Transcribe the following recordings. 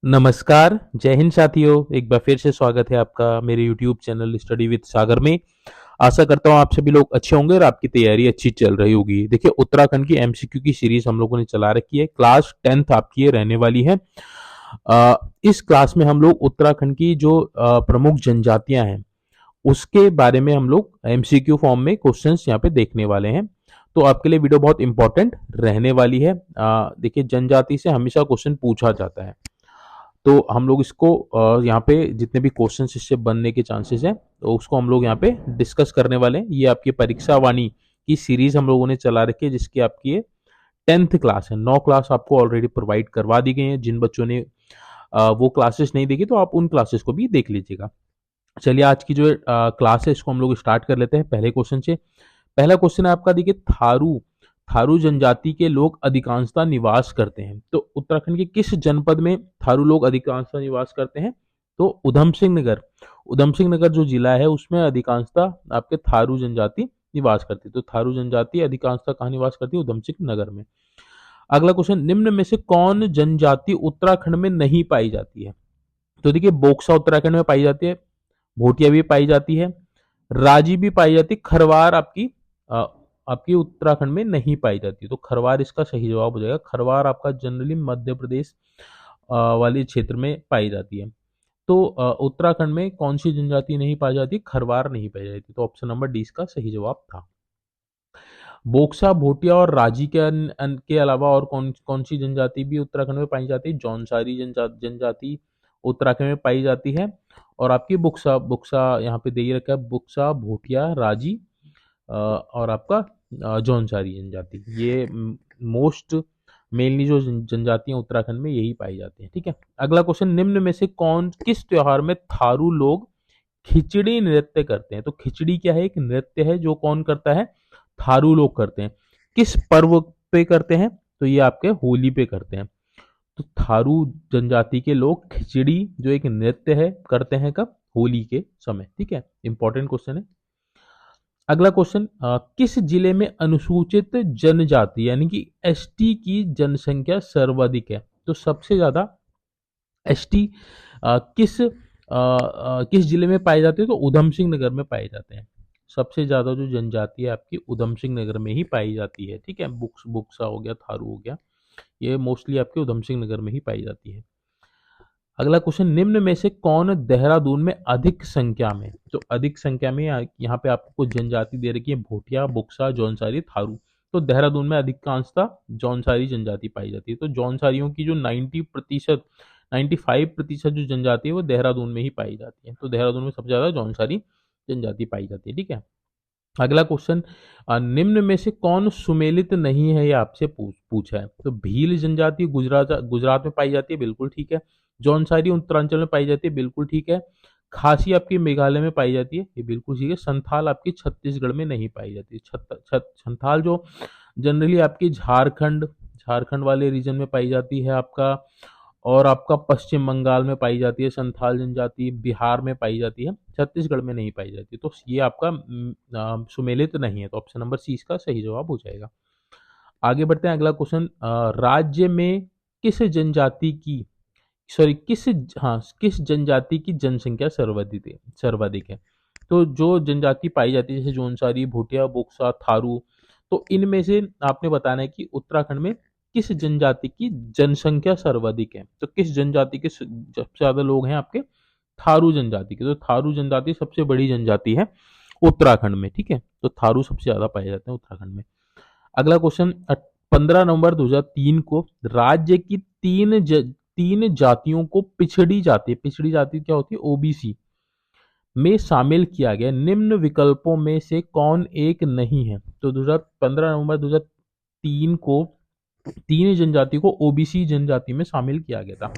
नमस्कार, जय हिंद साथियों। एक बार फिर से स्वागत है आपका मेरे यूट्यूब चैनल स्टडी विद सागर में। आशा करता हूँ आप सभी लोग अच्छे होंगे और आपकी तैयारी अच्छी चल रही होगी। देखिए, उत्तराखंड की एमसीक्यू की सीरीज हम लोगों ने चला रखी है। क्लास 10th आपकी ये रहने वाली है। इस क्लास में हम लोग उत्तराखंड की जो प्रमुख जनजातियां हैं उसके बारे में हम लोग एमसीक्यू फॉर्म में क्वेश्चंस यहाँ पे देखने वाले हैं। तो आपके लिए वीडियो बहुत इंपॉर्टेंट रहने वाली है। देखिए, जनजाति से हमेशा क्वेश्चन पूछा जाता है, तो हम लोग इसको यहाँ पे जितने भी क्वेश्चन इससे बनने के चांसेस हैं तो उसको हम लोग यहाँ पे डिस्कस करने वाले हैं। ये आपकी परीक्षा वाणी की सीरीज हम लोगों ने चला रखी है, जिसकी आपकी ये 10th क्लास है। 9 क्लास आपको ऑलरेडी प्रोवाइड करवा दी गई हैं। जिन बच्चों ने वो क्लासेस नहीं देखी तो आप उन क्लासेस को भी देख लीजिएगा। चलिए, आज की जो क्लास है इसको हम लोग स्टार्ट कर लेते हैं पहले क्वेश्चन से। पहला क्वेश्चन है आपका, देखिए, थारू थारू जनजाति के लोग अधिकांशतः निवास करते हैं। तो उत्तराखंड के किस जनपद में थारू लोग अधिकांशतः निवास करते हैं? तो उधम सिंह नगर। उधम सिंह नगर जो जिला है उसमें अधिकांशतः आपके थारू जनजाति निवास करती है। तो थारू जनजाति अधिकांशतः कहाँ निवास करती है? उधम सिंह नगर में। अगला क्वेश्चन, निम्न में से कौन जनजाति उत्तराखंड में नहीं पाई जाती है? तो देखिए, बोक्सा उत्तराखंड में पाई जाती है, भोटिया भी पाई जाती है, राजी भी पाई जाती है, खरवार अ, आपकी उत्तराखंड में नहीं पाई जाती। तो खरवार इसका सही जवाब हो जाएगा। खरवार आपका जनरली मध्य प्रदेश वाले क्षेत्र में पाई जाती है। तो उत्तराखंड में कौन सी जनजाति नहीं पाई जाती? खरवार नहीं पाई जाती। तो ऑप्शन नंबर डी इसका सही जवाब था। बोक्सा, भोटिया और राजी के अलावा और कौन कौन सी जनजाति भी उत्तराखंड में पाई जाती है? जौनसारी जनजाति उत्तराखंड में पाई जाती है। और आपकी बुक्सा बुक्सा यहाँ पे दे ही रखा है, बुक्सा, भोटिया, राजी और आपका जौनसारी जनजाति। ये मोस्ट मेनली जो जनजातियां उत्तराखंड में यही पाई जाती हैं। ठीक है। अगला क्वेश्चन, निम्न में से कौन किस त्योहार में थारू लोग खिचड़ी नृत्य करते हैं? तो खिचड़ी क्या है? एक नृत्य है जो कौन करता है? थारू लोग करते हैं। किस पर्व पे करते हैं? तो ये आपके होली पे करते हैं। तो थारू जनजाति के लोग खिचड़ी जो एक नृत्य है करते हैं कब? होली के समय। ठीक है, इंपॉर्टेंट क्वेश्चन है। अगला क्वेश्चन, किस जिले में अनुसूचित जनजाति यानी कि एसटी की जनसंख्या सर्वाधिक है? तो सबसे ज्यादा एसटी किस जिले में पाए जाते हैं? तो उधम सिंह नगर में पाए जाते हैं। सबसे ज्यादा जो जनजाति है आपकी उधम सिंह नगर में ही पाई जाती है। ठीक है, बुक्सा हो गया, थारू हो गया, ये मोस्टली आपके उधम सिंह नगर में ही पाई जाती है। अगला क्वेश्चन, निम्न में से कौन देहरादून में अधिक संख्या में? तो अधिक संख्या में यहाँ पे आपको कुछ जनजाति दे रखी है, भोटिया, बुक्सा, जौनसारी, थारू। तो देहरादून में अधिकांशतः जौनसारी जनजाति पाई जाती है। तो जौनसारियों की जो 90% 95% जो जनजाति है वो देहरादून में ही पाई जाती है। तो देहरादून में सबसे ज्यादा जौनसारी जनजाति पाई जाती है। ठीक है। अगला क्वेश्चन, निम्न में से कौन सुमेलित नहीं है? ये आपसे पूछा है। तो भील जनजाति गुजरात गुजरात में पाई जाती है, बिल्कुल ठीक है। जौनसारी उत्तरांचल में पाई जाती है, बिल्कुल ठीक है। खासी आपकी मेघालय में पाई जाती है, ये बिल्कुल ठीक है। संथाल आपकी छत्तीसगढ़ में नहीं पाई जाती। संथाल जो जनरली आपकी झारखंड झारखंड वाले रीजन में पाई जाती है आपका, और आपका पश्चिम बंगाल में पाई जाती है संथाल जनजाति, बिहार में पाई जाती है, छत्तीसगढ़ में नहीं पाई जाती। तो ये आपका सुमेलित नहीं है। तो ऑप्शन नंबर सी इसका सही जवाब हो जाएगा। आगे बढ़ते हैं। अगला क्वेश्चन, राज्य में किस जनजाति की सॉरी किस हाँ किस जनजाति की जनसंख्या सर्वाधिक है? तो जो जनजाति पाई जाती है जैसे जौनसारी, भूटिया, बुक्सा, थारू, तो इनमें से आपने बताना है कि उत्तराखंड में किस जनजाति की जनसंख्या सर्वाधिक है। तो किस जनजाति के सबसे ज्यादा लोग हैं आपके? थारू जनजाति के। तो थारू जनजाति सबसे बड़ी जनजाति है उत्तराखंड में। ठीक है, तो थारू सबसे ज्यादा पाए जाते हैं उत्तराखंड में। अगला क्वेश्चन, 15 नवंबर 2003 को राज्य की तीन जातियों को पिछड़ी जाति क्या होती है? ओबीसी में शामिल किया गया। निम्न विकल्पों में से कौन एक नहीं है? तो 15 नवंबर 2003 को तीन जनजाति को ओबीसी जनजाति में शामिल किया गया था।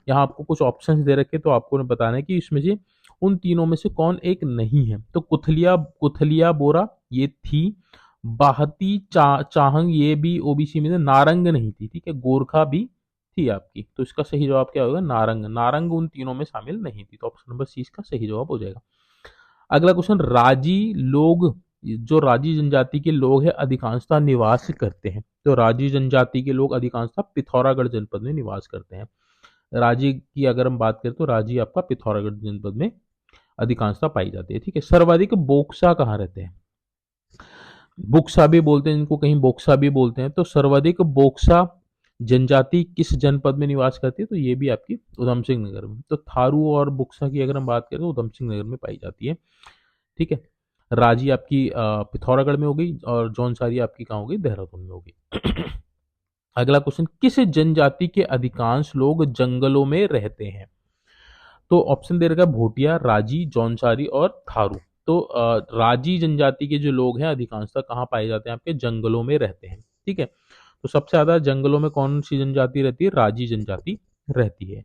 यहाँ आपको कुछ ऑप्शंस दे रखे, तो आपको बताना है कि इसमें से उन तीनों में से कौन एक नहीं है। तो कुथलिया कुथलिया बोरा ये थी, बाहती चाहंग ये भी ओबीसी में से, नारंग नहीं थी। ठीक है, गोरखा भी थी आपकी। तो इसका सही जवाब क्या होगा? नारंग। नारंग उन तीनों में शामिल नहीं थी। तो ऑप्शन नंबर सी इसका सही जवाब हो जाएगा। अगला क्वेश्चन, राजी लोग जो राजी जनजाति के लोग हैं अधिकांशतः निवास करते हैं। तो राजी जनजाति के लोग अधिकांशतः पिथौरागढ़ जनपद में निवास करते हैं। राजी की अगर हम बात करें तो राजी आपका पिथौरागढ़ जनपद में अधिकांशता पाई जाती है। ठीक है, सर्वाधिक बोक्सा कहाँ रहते हैं? बुक्सा भी बोलते हैं इनको, कहीं बोक्सा भी बोलते हैं। तो सर्वाधिक बोक्सा जनजाति किस जनपद में निवास करती है? तो ये भी आपकी उधम सिंह नगर में। तो थारू और बुक्सा की अगर हम बात करें तो उधम सिंह नगर में पाई जाती है। ठीक है, राजी आपकी पिथौरागढ़ में हो गई और जौनसारी आपकी कहाँ हो गई? देहरादून में हो गई। अगला क्वेश्चन, किस जनजाति के अधिकांश लोग जंगलों में रहते हैं? तो ऑप्शन दे रखा है भोटिया, राजी, जौनसारी और थारू। तो राजी जनजाति के जो लोग हैं अधिकांशतः कहाँ पाए जाते हैं? आपके जंगलों में रहते हैं। ठीक है, तो सबसे ज्यादा जंगलों में कौन सी जनजाति रहती है? राजी जनजाति रहती है।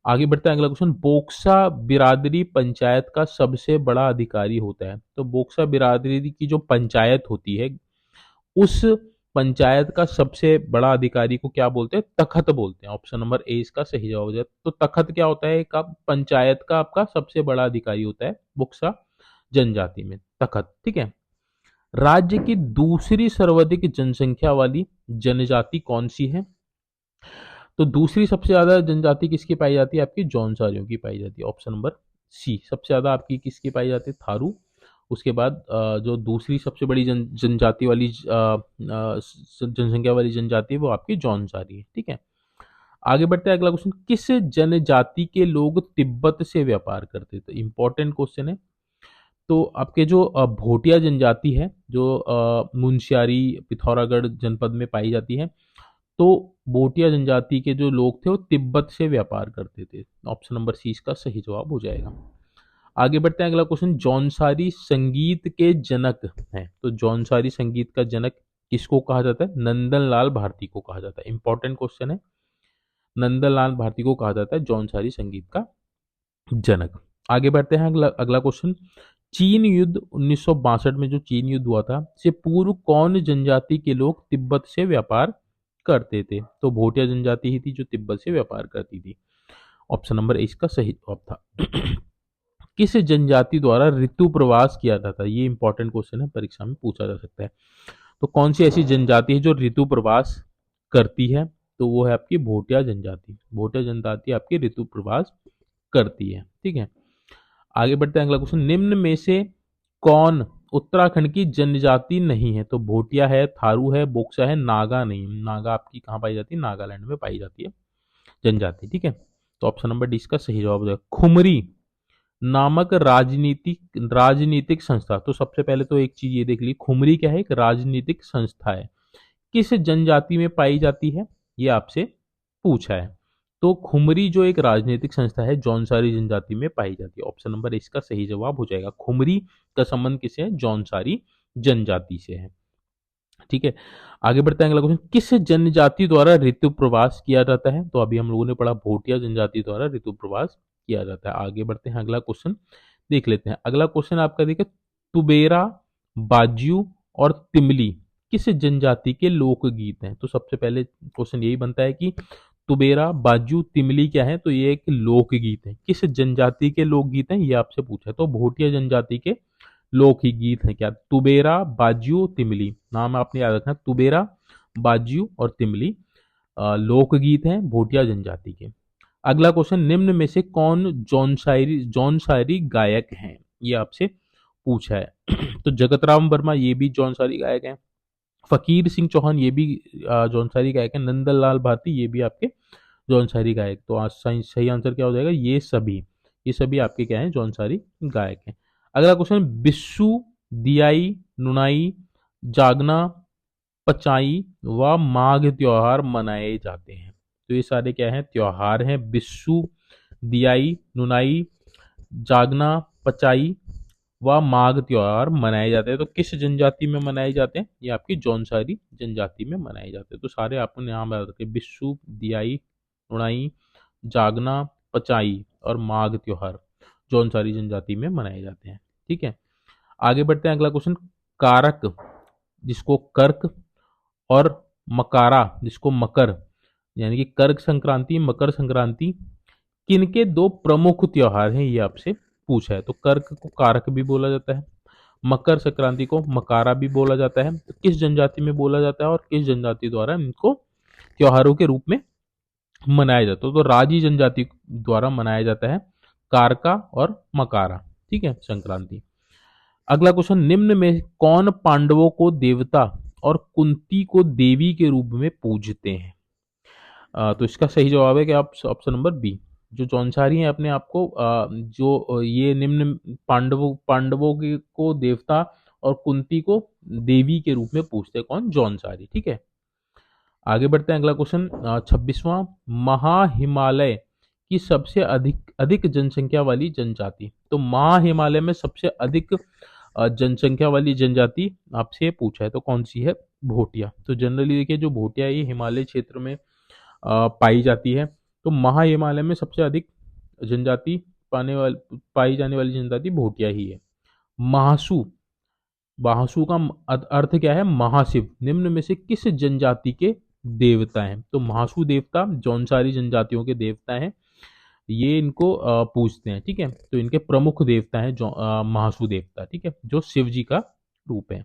आगे बढ़ते हैं, अगला क्वेश्चन, बोक्सा बिरादरी पंचायत का सबसे बड़ा अधिकारी होता है। तो बोक्सा बिरादरी की जो पंचायत होती है, उस पंचायत का सबसे बड़ा अधिकारी को क्या बोलते हैं? तखत बोलते हैं। ऑप्शन नंबर ए इसका सही जवाब हो जाए। तो तखत क्या होता है? एक आप पंचायत का आपका सबसे बड़ा अधिकारी होता है बुक्सा जनजाति में, तखत। ठीक है, राज्य की दूसरी सर्वाधिक जनसंख्या वाली जनजाति कौन सी है? तो दूसरी सबसे ज्यादा जनजाति किसकी पाई जाती है? आपकी जौनसारियों की पाई जाती है। ऑप्शन नंबर सी, सबसे ज्यादा आपकी किसकी पाई जाती है? थारू। उसके बाद जो दूसरी सबसे बड़ी जनजाति वाली जनसंख्या वाली जनजाति है वो आपकी जौनसारी है। ठीक है, आगे बढ़ते हैं, अगला क्वेश्चन, किस जनजाति के लोग तिब्बत से व्यापार करते? तो इंपॉर्टेंट क्वेश्चन है। तो आपके जो भोटिया जनजाति है जो मुनस्यारी पिथौरागढ़ जनपद में पाई जाती है, तो भोटिया जनजाति के जो लोग थे वो तिब्बत से व्यापार करते थे। ऑप्शन नंबर सी इसका सही जवाब हो जाएगा। आगे बढ़ते हैं, अगला क्वेश्चन, जौनसारी संगीत के जनक हैं। तो जौनसारी संगीत का जनक किसको कहा जाता है? नंदन लाल भारती को कहा जाता है। इंपॉर्टेंट क्वेश्चन है, नंदन लाल भारती को कहा जाता है जौनसारी संगीत का जनक। आगे बढ़ते हैं, अगला अगला क्वेश्चन, चीन युद्ध 1962 में जो चीन युद्ध हुआ था, से पूर्व कौन जनजाति के लोग तिब्बत से व्यापार करते थे? तो भोटिया जनजाति ही थी जो तिब्बत से व्यापार करती थी। ऑप्शन नंबर ए इसका सही जवाब था। किस जनजाति द्वारा ऋतु प्रवास किया जाता है? ये इंपॉर्टेंट क्वेश्चन है, परीक्षा में पूछा जा सकता है। तो कौन सी ऐसी जनजाति है जो ऋतु प्रवास करती है? तो वो है आपकी भोटिया जनजाति। भोटिया जनजाति आपकी ऋतु प्रवास करती है। ठीक है, आगे बढ़ते हैं, अगला क्वेश्चन, निम्न में से कौन उत्तराखंड की जनजाति नहीं है? तो भोटिया है, थारू है, बोक्सा है, नागा नहीं। नागा आपकी कहाँ पाई जाती है? नागालैंड में पाई जाती है जनजाति। ठीक है, तो ऑप्शन नंबर डी इसका सही जवाब हो जाएगा। खुमरी नामक राजनीतिक संस्था। तो सबसे पहले तो एक चीज ये देख ली, खुमरी क्या है? एक राजनीतिक संस्था है। किस जनजाति में पाई जाती है? ये आपसे पूछा है। तो खुमरी जो एक राजनीतिक संस्था है जौनसारी जनजाति में पाई जाती है। ऑप्शन नंबर इसका सही जवाब हो जाएगा। खुमरी का संबंध किससे है? जौनसारी जनजाति से है। ठीक है, आगे बढ़ते हैं, अगला क्वेश्चन, किस जनजाति द्वारा ऋतु प्रवास किया जाता है? तो अभी हम लोगों ने पढ़ा भोटिया जनजाति द्वारा ऋतु प्रवास किया जाता है। आगे बढ़ते हैं, अगला क्वेश्चन देख लेते हैं। अगला क्वेश्चन आपका देखिए, तुबेरा, बाज्यू और तिमली किस जनजाति के लोकगीत हैं? तो सबसे पहले क्वेश्चन यही बनता है कि तुबेरा, बाज्यू, तिमली क्या है? तो ये एक लोकगीत है। किस जनजाति के लोकगीत हैं ये आपसे पूछा है। तो भोटिया जनजाति के लोकगीत हैं क्या? तुबेरा, बाज्यू, तिमली। नाम आपने याद रखना, तुबेरा, बाज्यू और तिमली लोकगीत हैं भोटिया जनजाति के। अगला क्वेश्चन, निम्न में से कौन जौनसारी गायक हैं? ये आपसे पूछा है। तो जगतराम वर्मा ये भी जौनसारी गायक हैं। फकीर सिंह चौहान ये भी जौनसारी गायक हैं। नंदलाल भारती ये भी आपके जौनसारी गायक। तो आज सही आंसर क्या हो जाएगा? ये सभी आपके क्या हैं? जौनसारी गायक हैं। अगला क्वेश्चन, बिस्सू, दियाई, नुनाई, जागना, पचाई व माघ त्योहार मनाए जाते हैं। तो ये सारे क्या हैं? त्योहार हैं। बिस्सू, दियाई, नुनाई, जागना, पचाई व माघ त्योहार मनाए जाते हैं। तो किस जनजाति में मनाए जाते हैं? ये आपकी जौनसारी जनजाति में मनाए जाते हैं। तो सारे आपने नाम याद रखे, बिस्सू, दियाई, नुनाई, जागना, पचाई और माघ त्योहार जौनसारी जनजाति में मनाए जाते हैं। ठीक है, आगे बढ़ते हैं, अगला क्वेश्चन, कारक जिसको कर्क और मकारा जिसको मकर, यानी कि कर्क संक्रांति, मकर संक्रांति किनके दो प्रमुख त्योहार हैं? ये आपसे पूछा है। तो कर्क को कारक भी बोला जाता है, मकर संक्रांति को मकारा भी बोला जाता है। तो किस जनजाति में बोला जाता है और किस जनजाति द्वारा इनको त्योहारों के रूप में मनाया जाता है। तो राजी जनजाति द्वारा मनाया जाता है कारका और मकारा, ठीक है, संक्रांति। अगला क्वेश्चन, निम्न में कौन पांडवों को देवता और कुंती को देवी के रूप में पूजते हैं? तो इसका सही जवाब है कि आप ऑप्शन नंबर बी, जो जौनसारी हैं अपने आप को ये निम्न पांडवों पांडवों को देवता और कुंती को देवी के रूप में पूजते हैं, कौन? जौनसारी, ठीक है। आगे बढ़ते हैं, अगला क्वेश्चन 26वां, महाहिमालय की सबसे अधिक अधिक जनसंख्या वाली जनजाति। तो महाहिमालय में सबसे अधिक जनसंख्या वाली जनजाति आपसे पूछा है, तो कौन सी है? भोटिया। तो जनरली देखिए, जो भोटिया है ये हिमालय क्षेत्र में पाई जाती है। तो महाहिमालय में सबसे अधिक जनजाति पाई जाने वाली जनजाति भोटिया ही है। महासू, महासू का अर्थ क्या है? महाशिव। निम्न में से किस जनजाति के देवता हैं? तो महासू देवता जौनसारी जनजातियों के देवता हैं, ये इनको पूजते हैं, ठीक है। तो इनके प्रमुख देवता हैं जो महासू देवता, ठीक है, जो शिव जी का रूप है।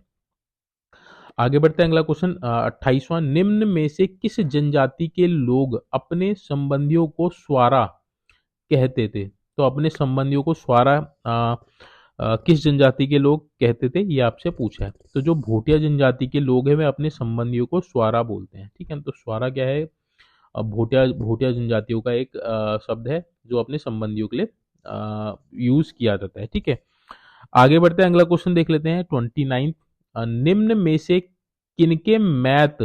आगे बढ़ते हैं, अगला क्वेश्चन 28वां, निम्न में से किस जनजाति के लोग अपने संबंधियों को स्वारा कहते थे? तो अपने संबंधियों को स्वारा किस जनजाति के लोग कहते थे, ये आपसे पूछा है। तो जो भोटिया जनजाति के लोग हैं वे अपने संबंधियों को स्वारा बोलते हैं, ठीक है। तो स्वारा क्या है? भोटिया भोटिया जनजातियों का एक शब्द है जो अपने संबंधियों के लिए यूज किया जाता है, ठीक है। आगे बढ़ते हैं, अगला क्वेश्चन देख लेते हैं 29। निम्न में से किनके मैत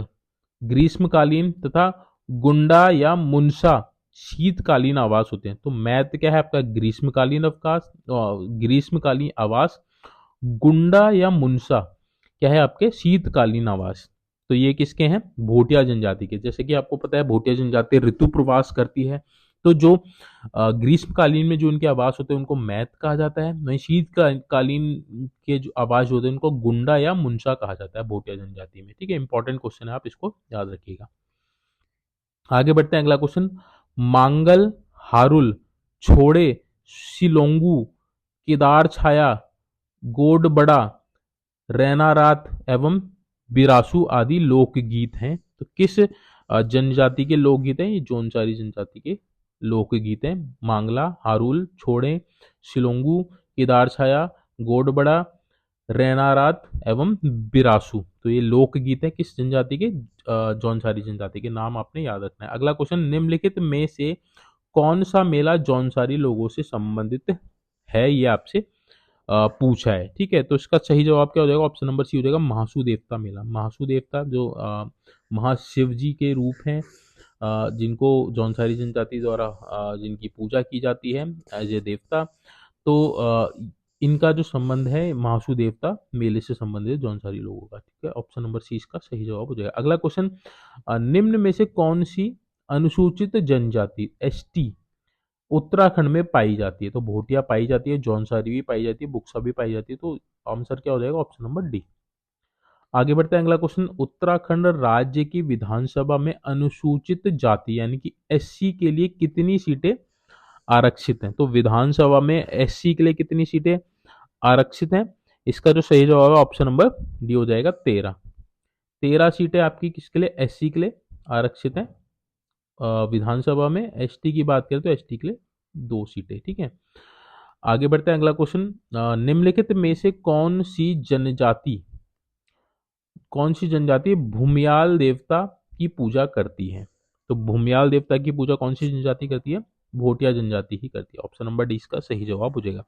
ग्रीष्मकालीन तथा गुंडा या मुनसा शीतकालीन आवास होते हैं? तो मैत क्या है आपका? ग्रीष्मकालीन अवकाश, ग्रीष्मकालीन आवास। गुंडा या मुनसा क्या है आपके? शीतकालीन आवास। तो ये किसके हैं? भोटिया जनजाति के। जैसे कि आपको पता है भोटिया जनजाति ऋतु प्रवास करती है, तो जो ग्रीष्मकालीन में जो उनके आवास होते हैं उनको मैत कहा जाता है, वहीं शीतकालीन के जो आवास होते हैं उनको गुंडा या मुनसा कहा जाता है भोटिया जनजाति में, ठीक है। इंपॉर्टेंट क्वेश्चन है, आप इसको याद रखिएगा। आगे बढ़ते हैं, अगला क्वेश्चन, मांगल, हारुल, छोड़े, शिलोंगू, केदार छाया, गोडबड़ा, रैना रात एवं बिरासु आदि लोकगीत हैं। तो किस जनजाति के लोकगीत हैं? ये जौनसारी जनजाति के लोकगीत हैं। मांगला, हारुल, छोड़े, शिलोंगू, केदार छाया, गोडबड़ा, रैना रात एवं बिरासु। तो ये लोकगीत है किस जनजाति के? जौनसारी जनजाति के। नाम आपने याद रखना है। अगला क्वेश्चन, निम्नलिखित में से कौन सा मेला जौनसारी लोगों से संबंधित है? ये आपसे पूछा है, ठीक है। तो इसका सही जवाब क्या हो जाएगा? ऑप्शन नंबर सी हो जाएगा, महासू देवता मेला। महासू देवता जो महाशिव जी के रूप हैं, जिनको जौनसारी जनजाति द्वारा जिनकी पूजा की जाती है एज ए देवता। तो इनका जो संबंध है महासू देवता मेले से संबंधित जौनसारी लोगों का, ठीक है। ऑप्शन नंबर सी इसका सही जवाब हो जाएगा। अगला क्वेश्चन, निम्न में से कौन सी अनुसूचित जनजाति एसटी उत्तराखंड में पाई जाती है? तो भोटिया पाई जाती है, जौनसारी भी पाई जाती है, बुक्सा भी पाई जाती है। तो आंसर क्या हो जाएगा? Option number D. आगे बढ़ते हैं, अगला क्वेश्चन, उत्तराखंड राज्य की विधानसभा में अनुसूचित जाति यानी कि एससी के लिए कितनी सीटें आरक्षित हैं? तो विधानसभा में एससी के लिए कितनी सीटें आरक्षित हैं? इसका जो सही जवाब है ऑप्शन नंबर डी हो जाएगा 13। 13 सीटें आपकी किसके लिए? एससी के लिए आरक्षित हैं। विधानसभा में एसटी की बात करें तो एसटी के लिए 2 सीटें, ठीक है। आगे बढ़ते हैं, अगला क्वेश्चन, निम्नलिखित में से कौन सी जनजाति भूमियाल देवता की पूजा करती है? तो भूमियाल देवता की पूजा कौन सी जनजाति करती है? भोटिया जनजाति ही करती है। ऑप्शन नंबर डी इसका सही जवाब हो जाएगा।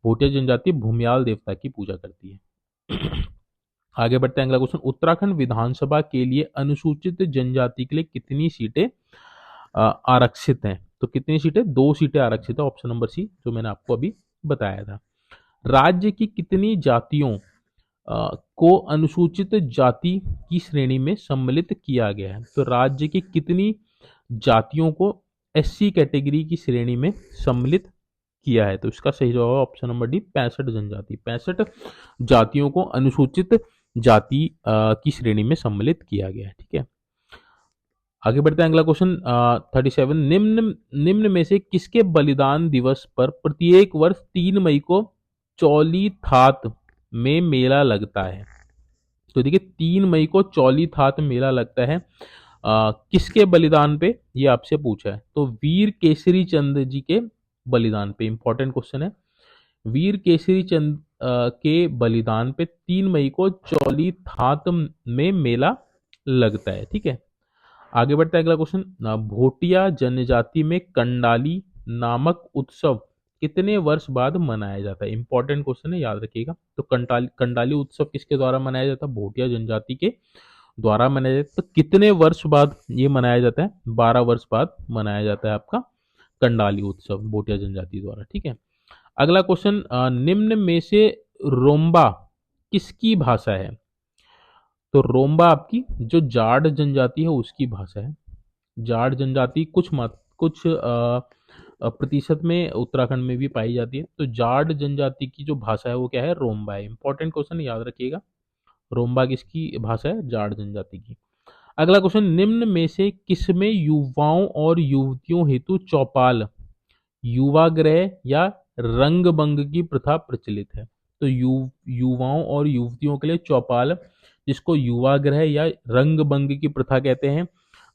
भोटिया जनजाति भूमियाल देवता की पूजा करती है। आगे बढ़ते हैं, अगला क्वेश्चन, उत्तराखंड विधानसभा के लिए अनुसूचित जनजाति के लिए कितनी सीटें आरक्षित हैं? तो कितनी सीटें? 2 सीटें आरक्षित है। ऑप्शन नंबर सी जो मैंने आपको अभी बताया था। राज्य की कितनी जातियों को अनुसूचित जाति की श्रेणी में सम्मिलित किया गया है? तो राज्य की कितनी जातियों को एससी कैटेगरी की श्रेणी में सम्मिलित किया है? तो इसका सही जवाब ऑप्शन नंबर डी 65 जनजाति, 65 जातियों को अनुसूचित जाति की श्रेणी में सम्मिलित किया गया है, ठीक है। आगे बढ़ते हैं, अगला क्वेश्चन 37, निम्न में से किसके बलिदान दिवस पर प्रत्येक वर्ष 3 मई को चौली थात में मेला लगता है? तो देखिए 3 मई को चौली थात मेला लगता है किसके बलिदान पे, ये आपसे पूछा है। तो वीर केसरी चंद जी के बलिदान पे, इंपॉर्टेंट क्वेश्चन है। वीर केसरी चंद के बलिदान पे 3 मई को चौली थात में मेला लगता है। ठीक है, आगे बढ़ता है अगला क्वेश्चन। भोटिया जनजाति में कंडाली नामक उत्सव कितने वर्ष बाद मनाया जाता है? इंपॉर्टेंट क्वेश्चन है, याद रखिएगा। तो कंडाली उत्सव किसके द्वारा मनाया जाता है? भोटिया जनजाति के द्वारा मनाया जाता है। तो कितने वर्ष बाद ये मनाया जाता है? 12 वर्ष बाद मनाया जाता है आपका कंडाली उत्सव भोटिया जनजाति द्वारा। ठीक है, अगला क्वेश्चन, निम्न में से रोम्बा किसकी भाषा है? तो रोम्बा आपकी जो जाट जनजाति है उसकी भाषा है। जाट जनजाति कुछ प्रतिशत में उत्तराखंड में भी पाई जाती है। तो जाट जनजाति की जो भाषा है वो क्या है? रोम्बा है। इंपॉर्टेंट क्वेश्चन, याद रखिएगा। रोम्बा किसकी भाषा है? जाट जनजाति की। अगला क्वेश्चन, निम्न में से किसमें युवाओं और युवतियों हेतु चौपाल, युवाग्रह या रंगभंग की प्रथा प्रचलित है? तो युवाओं और युवतियों के लिए चौपाल, जिसको युवाग्रह या रंगभंग की प्रथा कहते हैं,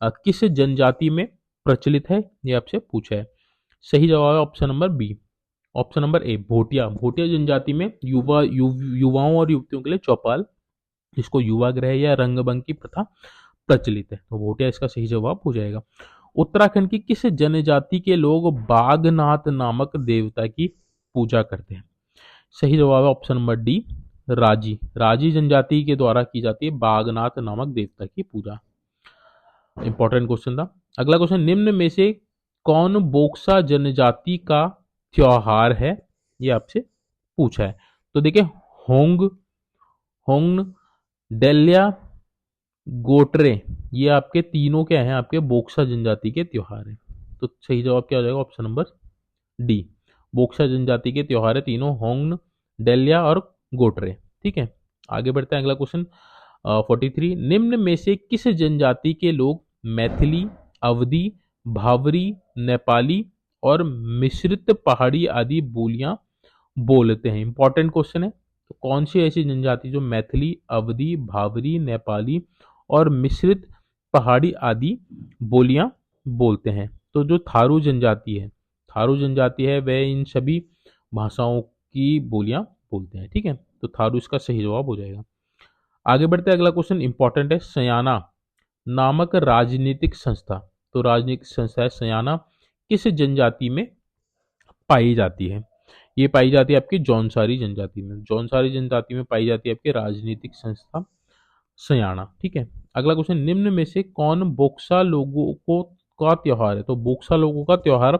किस जनजाति में प्रचलित है? ये आपसे पूछा है। सही जवाब है option number B, option number A, Bhotia. Bhotia जनजाति में युवाओं और युवतियों के लिए चौपाल, जिसको युवाग्रह या रंगभंग की प्रथा प्रचलित है। तो भोटिया इसका सही जवाब हो जाएगा। उत्तराखंड की किस जनजाति के लोग बागनाथ नामक देवता की पूजा करते हैं? सही जवाब है ऑप्शन नंबर डी, राजी। राजी जनजाति के द्वारा की जाती है बागनाथ नामक देवता की पूजा। इंपॉर्टेंट क्वेश्चन था। अगला क्वेश्चन, निम्न में से कौन बोक्सा जनजाति का त्योहार है? ये आपसे पूछा है। तो देखिए, होंग होंग डेल्या गोटरे, ये आपके तीनों क्या हैं? आपके बोक्सा जनजाति के त्योहार हैं। तो सही जवाब क्या हो जाएगा? ऑप्शन नंबर डी, बोक्सा जनजाति के त्योहार है तीनों, होंग, डेल्या और गोटरे। ठीक है, आगे बढ़ते हैं। अगला क्वेश्चन 43, निम्न में से किस जनजाति के लोग मैथिली, अवधी, भावरी, नेपाली और मिश्रित पहाड़ी आदि बोलियां बोलते हैं? इंपॉर्टेंट क्वेश्चन है। तो कौन सी ऐसी जनजाति जो मैथिली, अवधी, भावरी, नेपाली और मिश्रित पहाड़ी आदि बोलियां बोलते हैं? तो जो थारू जनजाति है, थारू जनजाति है, वह इन सभी भाषाओं की बोलियां बोलते हैं। ठीक है, तो थारू इसका सही जवाब हो जाएगा। आगे बढ़ते हैं, अगला क्वेश्चन इंपॉर्टेंट है। सयाना नामक राजनीतिक संस्था, तो राजनीतिक संस्था है सयाना, किस जनजाति में पाई जाती है? ये पाई जाती है आपकी जौनसारी जनजाति में। जौनसारी जनजाति में पाई जाती है आपकी राजनीतिक संस्था सयाना। ठीक है, अगला क्वेश्चन, निम्न में से कौन बोक्सा लोगों को का त्योहार है? तो बोक्सा लोगों का त्योहार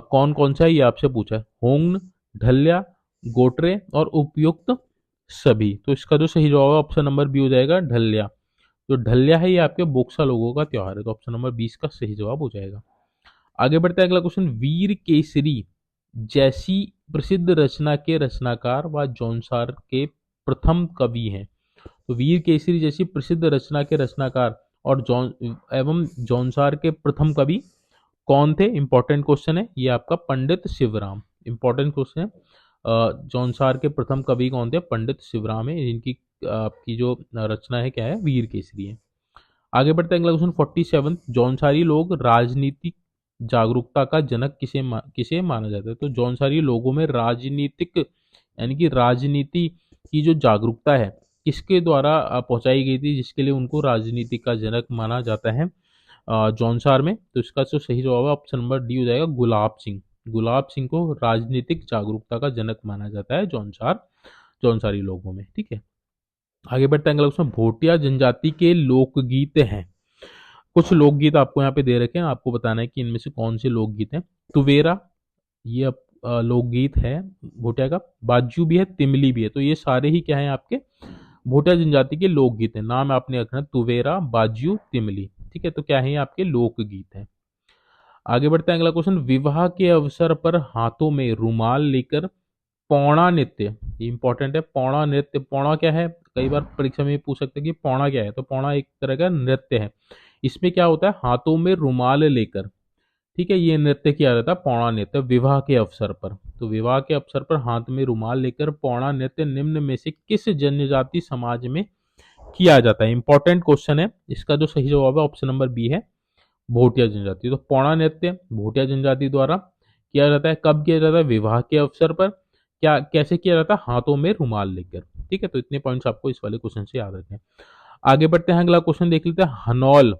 कौन कौन सा है? ये आपसे पूछा है। होंग, ढल्या, गोटरे और उपयुक्त सभी। तो इसका जो सही जवाब है ऑप्शन नंबर बी हो जाएगा, ढल्या। जो ढल्या है ये आपके बोक्सा लोगों का त्योहार है। तो ऑप्शन नंबर 20 का सही जवाब हो जाएगा। आगे बढ़ते हैं, अगला क्वेश्चन, वीर केसरी जैसी प्रसिद्ध रचना के रचनाकार व जौनसार के प्रथम कवि हैं? तो वीर केसरी जैसी प्रसिद्ध रचना के रचनाकार और जौनसार के प्रथम कवि कौन थे? इंपॉर्टेंट क्वेश्चन है ये आपका, पंडित शिवराम। इंपॉर्टेंट क्वेश्चन है। जौनसार के प्रथम कवि कौन थे? पंडित शिवराम है। इनकी आपकी जो रचना है क्या है? वीर केसरी है। आगे बढ़ते हैं, अगला क्वेश्चन 47, जौनसारी लोग राजनीतिक जागरूकता का जनक किसे माना जाता है? तो जौनसारी लोगों में राजनीतिक यानी कि राजनीति की जो जागरूकता है किसके द्वारा पहुंचाई गई थी, जिसके लिए उनको राजनीति का जनक माना जाता है जौनसार में? तो इसका जो सही जवाब है ऑप्शन नंबर डी हो जाएगा, गुलाब सिंह। गुलाब सिंह को राजनीतिक जागरूकता का जनक माना जाता है जौनसारी लोगों में। ठीक है, आगे बढ़ते हैं, अगला क्वेश्चन, भोटिया जनजाति के लोकगीत हैं। कुछ लोकगीत आपको यहाँ पे दे रखे हैं, आपको बताना है कि इनमें से कौन से लोकगीत हैं। तुवेरा, ये लोकगीत है भोटिया का। बाजू भी है, तिमली भी है। तो ये सारे ही क्या है? आपके भोटिया जनजाति के लोकगीत हैं। नाम आपने रखना, तुवेरा, बाजू, तिमली। ठीक है, तो क्या है? ये आपके लोकगीत हैं। आगे बढ़ते हैं, अगला क्वेश्चन, विवाह के अवसर पर हाथों में रुमाल लेकर पौड़ा नृत्य, इंपॉर्टेंट है। पौड़ा नृत्य, पौड़ा क्या है? कई बार परीक्षा में पूछ सकते हैं कि पौड़ा क्या है। तो पौड़ा एक तरह का नृत्य है। इसमें क्या होता है? हाथों में रुमाल लेकर, ठीक है, ये नृत्य किया जाता है पौड़ा नृत्य विवाह के अवसर पर। तो विवाह के अवसर पर हाथ में रुमाल लेकर पौड़ा नृत्य निम्न में से किस जनजाति समाज में किया जाता है। इंपॉर्टेंट क्वेश्चन है, इसका जो सही जवाब है ऑप्शन नंबर बी है, भोटिया जनजाति। तो पौड़ा नृत्य भोटिया जनजाति द्वारा किया जाता है। कब किया जाता है? विवाह के अवसर पर। क्या कैसे किया जाता है? हाथों में रुमाल लेकर। ठीक है, तो इतने पॉइंट्स आपको इस वाले क्वेश्चन से याद रखने हैं। आगे बढ़ते हैं, अगला क्वेश्चन देख लेते हैं। हनौल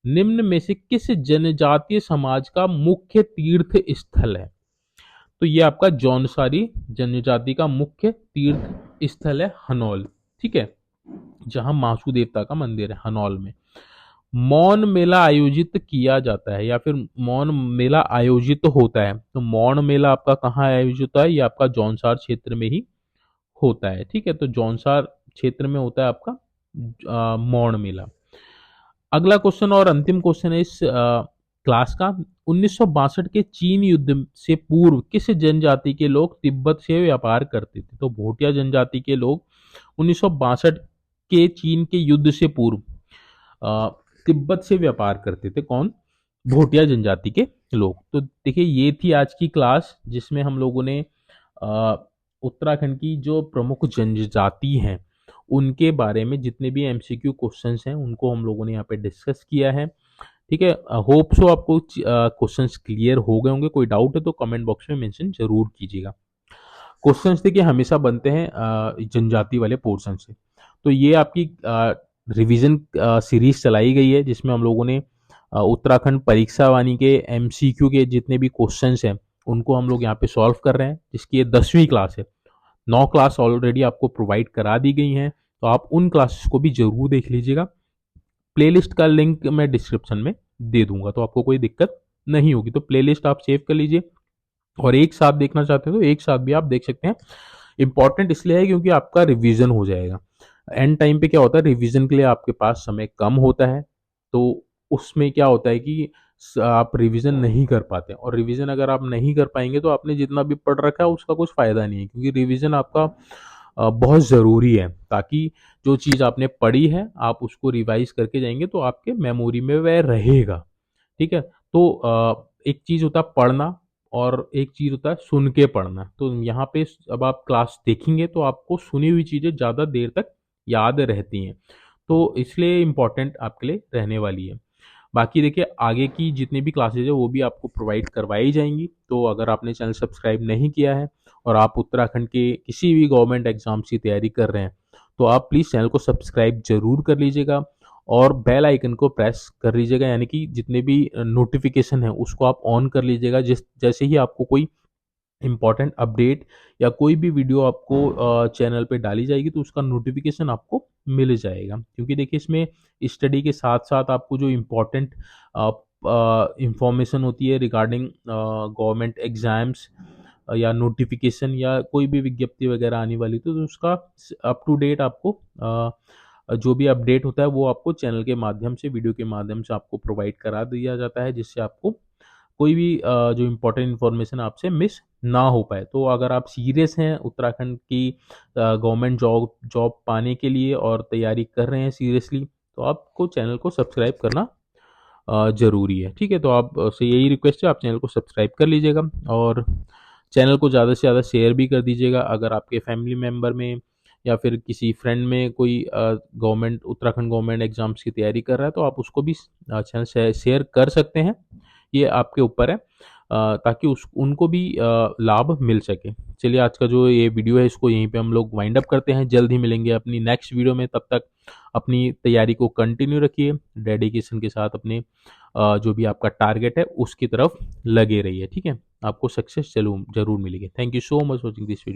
निम्न में से किस जनजातीय समाज का मुख्य तीर्थ स्थल है? तो ये आपका जौनसारी जनजाति का मुख्य तीर्थ स्थल है हनौल। ठीक है, जहां मासू देवता का मंदिर है हनौल में। मौन मेला आयोजित किया जाता है या फिर मौन मेला आयोजित होता है, तो मौन मेला आपका कहाँ आयोजित होता है? ये आपका जौनसार क्षेत्र में ही होता है। ठीक है, तो जौनसार क्षेत्र में होता है आपका मौन मेला। अगला क्वेश्चन और अंतिम क्वेश्चन है इस क्लास का। 1962 के चीन युद्ध से पूर्व किस जनजाति के लोग तिब्बत से व्यापार करते थे? तो भोटिया जनजाति के लोग 1962 के चीन के युद्ध से पूर्व अ, तिब्बत से व्यापार करते थे। कौन? भोटिया जनजाति के लोग। तो देखिए, ये थी आज की क्लास जिसमें हम लोगों ने अ, उत्तराखंड की जो प्रमुख जनजाति हैं उनके बारे में जितने भी एमसीक्यू क्वेश्चंस हैं उनको हम लोगों ने यहाँ पे डिस्कस किया है। ठीक है, होप सो आपको क्वेश्चंस क्लियर हो गए होंगे। कोई डाउट है तो कमेंट बॉक्स में मेंशन जरूर कीजिएगा। क्वेश्चंस देखिए हमेशा बनते हैं जनजाति वाले पोर्शन से। तो ये आपकी रिवीजन सीरीज चलाई गई है जिसमें हम लोगों ने उत्तराखंड परीक्षा वाणी के एमसीक्यू के जितने भी क्वेश्चंस हैं उनको हम लोग यहाँ पे सॉल्व कर रहे हैं, जिसकी ये 10वीं क्लास है। 9 क्लास ऑलरेडी आपको प्रोवाइड करा दी गई हैं, तो आप उन क्लासेस को भी जरूर देख लीजिएगा। प्लेलिस्ट का लिंक मैं डिस्क्रिप्शन में दे दूंगा, तो आपको कोई दिक्कत नहीं होगी। तो प्लेलिस्ट आप सेव कर लीजिए, और एक साथ देखना चाहते हैं तो एक साथ भी आप देख सकते हैं। इंपॉर्टेंट इसलिए है क्योंकि आपका रिवीजन हो जाएगा। एंड टाइम पे क्या होता है, रिवीजन के लिए आपके पास समय कम होता है, तो उसमें क्या होता है कि आप रिवीजन नहीं कर पाते, और रिवीजन अगर आप नहीं कर पाएंगे तो आपने जितना भी पढ़ रखा है उसका कुछ फायदा नहीं है, क्योंकि रिवीजन आपका बहुत ज़रूरी है, ताकि जो चीज़ आपने पढ़ी है आप उसको रिवाइज करके जाएंगे तो आपके मेमोरी में वह रहेगा। ठीक है, तो एक चीज़ होता है पढ़ना और एक चीज़ होता है सुन के पढ़ना। तो यहाँ पे अब आप क्लास देखेंगे तो आपको सुनी हुई चीज़ें ज़्यादा देर तक याद रहती हैं, तो इसलिए इम्पॉर्टेंट आपके लिए रहने वाली है। बाकी देखिए, आगे की जितनी भी क्लासेज है वो भी आपको प्रोवाइड करवाई जाएंगी। तो अगर आपने चैनल सब्सक्राइब नहीं किया है और आप उत्तराखंड के किसी भी गवर्नमेंट एग्जाम्स की तैयारी कर रहे हैं तो आप प्लीज़ चैनल को सब्सक्राइब जरूर कर लीजिएगा और बेल आइकन को प्रेस कर लीजिएगा, यानी कि जितने भी नोटिफिकेशन है उसको आप ऑन कर लीजिएगा। जैसे ही आपको कोई इम्पॉर्टेंट अपडेट या कोई भी वीडियो आपको चैनल पे डाली जाएगी तो उसका नोटिफिकेशन आपको मिल जाएगा। क्योंकि देखिए, इसमें स्टडी के साथ साथ आपको जो इम्पोर्टेंट इंफॉर्मेशन होती है रिगार्डिंग गवर्नमेंट एग्जाम्स या नोटिफिकेशन या कोई भी विज्ञप्ति वगैरह आने वाली तो उसका अप टू डेट आपको जो भी अपडेट होता है वो आपको चैनल के माध्यम से, वीडियो के माध्यम से आपको प्रोवाइड करा दिया जाता है, जिससे आपको कोई भी जो इम्पोर्टेंट इन्फॉर्मेशन आपसे मिस ना हो पाए। तो अगर आप सीरियस हैं उत्तराखंड की गवर्नमेंट जॉब पाने के लिए और तैयारी कर रहे हैं सीरियसली, तो आपको चैनल को सब्सक्राइब करना ज़रूरी है। ठीक है, तो आप से यही रिक्वेस्ट है, आप चैनल को सब्सक्राइब कर लीजिएगा और चैनल को ज़्यादा से ज़्यादा शेयर भी कर दीजिएगा। अगर आपके फैमिली मेम्बर में या फिर किसी फ्रेंड में कोई गवर्नमेंट उत्तराखंड गवर्नमेंट एग्जाम्स की तैयारी कर रहा है तो आप उसको भी चैनल शेयर कर सकते हैं, ये आपके ऊपर है, ताकि उस उनको भी लाभ मिल सके। चलिए, आज का जो ये वीडियो है इसको यहीं पे हम लोग वाइंड अप करते हैं। जल्द ही मिलेंगे अपनी नेक्स्ट वीडियो में, तब तक अपनी तैयारी को कंटिन्यू रखिए, डेडिकेशन के साथ अपने जो भी आपका टारगेट है उसकी तरफ लगे रहिए। ठीक है, आपको सक्सेस जरूर मिलेगी। Thank you so much watching this video.